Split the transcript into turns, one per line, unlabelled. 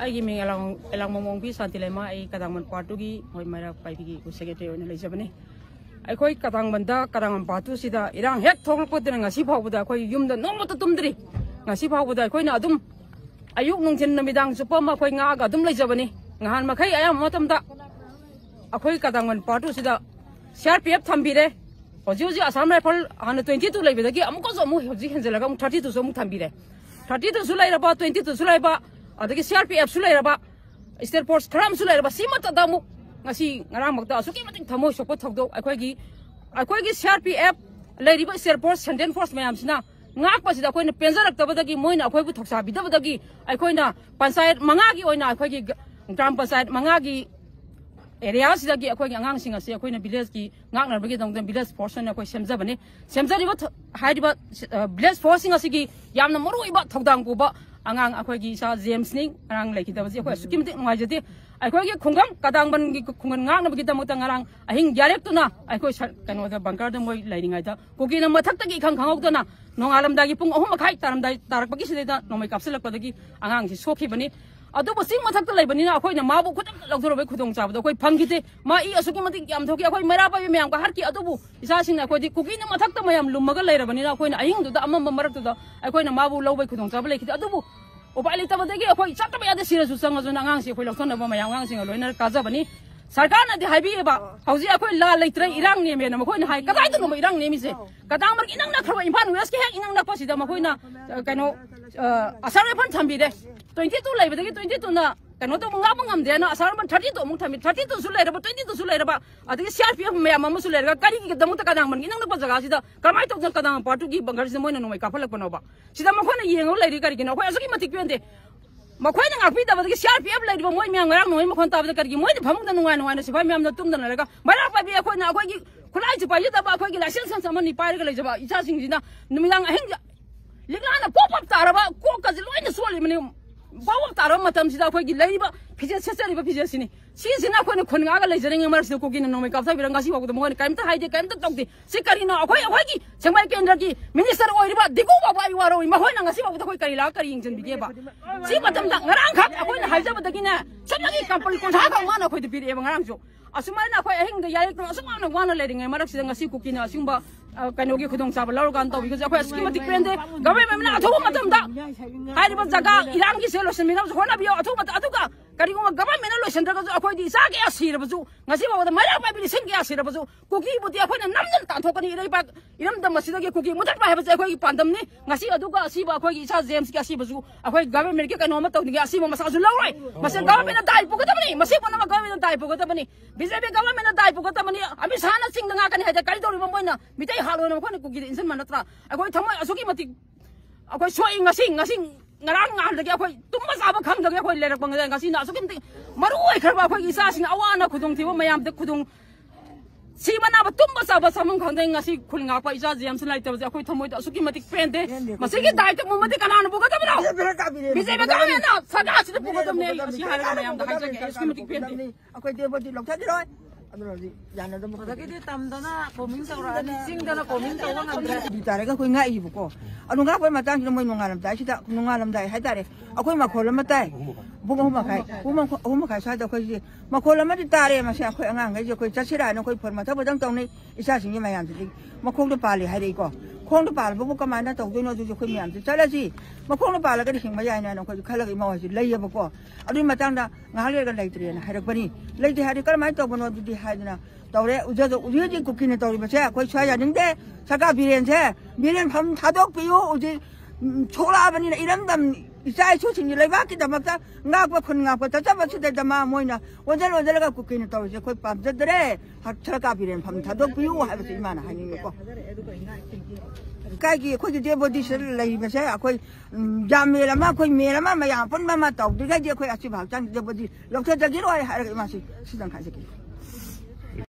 आई मी along मोमोंग भी शांति lemma आई कदांगमन पार्टू की होय मारा पाइपी की सेक्रेटरी होने लेजबने अखोई कदांगमनदा कदांगमन पार्टू सिदा इरांग हेक थोंगपदना ngasi फावबदा अखोई युमदा नोमत तुमद्री ngasi फावबदा अखोइना अदुम अयुक नुंथिन नमिदांग सुपम अखोई ngaga अदुम लेजबने ngahan मखै आयाम मतमदा अखोई कदांगमन पार्टू सिदा CRPF थंबिरे होजी असम राइफल हान 22 लेबदगी अमुको जमु होजी हेंजलगा 32 जमु थंबिरे 32 सु लेरबा 22 सु लेबा अदगी CRPF सु लेरबा स्टेट फोर्स खराम सु लेरबा सिमत दामु ngasi ngarang makta asuki mating thamo sokpo thokdo akhoi CRPF leiriba state force central force mayam sina ngak pasida akhoi na penjarak tabadagi moina akhoi bu thoksa bidabadagi akhoi na panchayat manga gi oina akhoi gi gram panchayat manga gi area sidagi akhoi gi angang singa se akhoi na village gi ngak narbagi dong village force na akhoi semjabani semjariba haidiba village force singa sigi yamna moruiba thokdang bu ba angang akhoi gi sa James ning angang lekidabasi akhoi suki mating ngajati अखोई खुंगम कदांगबन की खुंगन ngaंगनबगी दमता ngarang ahing yarektuna अखोई कनो the bunker the मोय लाइरिंगाइदा कोकिना मथक्तगी खंग खंगौदना नोंगालमदागी पुंग 3 मखाई तारमदाई तारकबगी सिदेदा नोमै कापसलकपदगी आंगांग सि सोखिबनी अदुबो सिंग मथक्ता लाइबनिना अखोइना माबु खुदम लौथरबे खुदोंग चाबदो अखोई फंगिते मा इ असुकी मति याम थोकी अखोई मेरा पाबे मयाम का हरकी अदुबु इसा सिंग अखोई कोकिना मथक्ता मयाम लुमगा लैरबनिना अखोइना ahing दुदा अमम मरक्तुदा अखोइना माबु लौबै खुदोंग चाबले लेखिते अदुबु उपाय तबदगी अखोई चटब यादे सिरसु संगजुन आंगांग से अखोई लौथनब मयाम आंगांग सिंग लोइना काजबनी सरकार ना हाइबीबा हौजी अखोई ला लेत्रे इरांग नेमेना मखोइना हाइ कदाइद नो इरांग नेमिसे कदांग मर इनंग नखरबा इम्फाल वेस्ट के हेक इनंग नपसिदा मखोइना कनो असर फन थंबिदे 22 लेबदगी 22 ना कनो तो मंगा मंगम देना असर मन 32 मु थंबि 32 सु लेरबा 22 सु लेरबा अदगी CRPF मयाम मसु लेरगा करी की दमु त कदांग मन इनंग नप जगा सिदा कमाई तो कदांग पार्टू की बंगर से मोइना नोमै काफलक बनोबा सिदा मखोइना येंगो लेरि करी किनो अखोई असुकी मतिक पेंदे मखोइना ngakpi tabadagi CRPF lairiba moi myang ngarang noi makhon tabada kargi moi phamungda nungai nungai sifai myam na tumdana laga mara pa bi akhoi na akhoi gi khulai chi pai da ba akhoi gi license samani pai ga leijaba icha sing jina numidang ahing ligana pop up taraba ko ka loina soli mani pop up taraba matam sida akhoi gi lairiba phije sesariba phije sini sina akhoi na khunga ga leijering mar sida ko gi na nomai kapsa biranga si bagda moi kaimta haide kaimta tokti sikari na akhoi gi sengmai kendra gi minister oiriba digu ba bai waro ma hoi na ngasi bagda khoi kari la kari ingjan bige ba si matam da ngarang khak akhoi na haija badagi na chamagi kampal kon ha ga wana khoi de bire ba ngarang jo asumai na akhoi ahing da yai to asuma na wana leiring marak sida ngasi ku kina asumba kanogi khudong sabal lor gan to because akhoi aski mati pende government na athu matam da hariba jaga iran gi solution mina hona biyo athu mat atuga kari ko government na solution da akhoi di sa ge asira bazu ngasi ba da mara ba bi sin ge asira bazu kuki buti akhoi na namjal ta thokani irei ba iram da masida ge kuki mutat ba ha ba akhoi gi pandam ni ngasi aduga asi ba akhoi gi sa James gi asi bazu akhoi government ke kano ma to ni asi ma masa ju lawai masa government na dai pugata bani masi bona ma government na dai pugata bani BJP government na dai pugata bani ami sana sing na ngakani ha kari dori ba moina mitai halo na khone kuki insan manatra akhoi thamoi asuki mati akhoi soi ngasi ngarang ngal da akhoi tumma sa ba khang da akhoi lerak bang da ngasi na asuki mati maroi kharba akhoi isa sing awana khudong thiba mayam de khudong si mana ba tumba sa ba samung khang da ngasi khulnga pa isa James lai ta akhoi thamoi da asuki mati pende masigi dai ta mumati kanana buga da bra BJP ka na sada si buga da ne asi hara mayam da haja ke asuki mati pende
akhoi de bodi lokta di roi adurodi yana da mo da
ke tamdana koming sa ra ni singdana koming ta wa ngam
di tare ka khoi ngai bu ko anu nga poi matang ni moi nungalam dai sida nungalam dai hai tare akhoi ma kholam matai bunga huma khai sa da khoi ji ma kholam ma di tare ma sa khoi angang ngai je khoi chasira na khoi phor ma tha bodang tong ni isa sing ni mayam ji ma khong da pali hai dei ko khong da pal bu ka ma na tong doi no ju khoi mayam ji chala ji ma khong da pal ga di hing ma yai na no khoi khala ga ma ji lai ya ba ko adu matang da nga le ga lai tre na hai rak bani lai de hai kar mai to bono di hai na tawre uja ji kukin tawri ba cha khoi chwa ya ning de saka biren che biren pham thadok piu uji chola bani na iram dam isai chu sing lai ba ki da mak ta ngak ba khun ngak ba ta cha ba chi da ma moina wajal ga kukin tawri je khoi pam je dre hat saka biren pham thadok piu ha ba chi ma na hai ni ko kai ki khoi de body sel lai ba cha khoi jam me la ma khoi me la ma ya pon ma taw de ga je khoi achi bhag chang de body lok cha ji roi ha ga ma si sidang khai se ki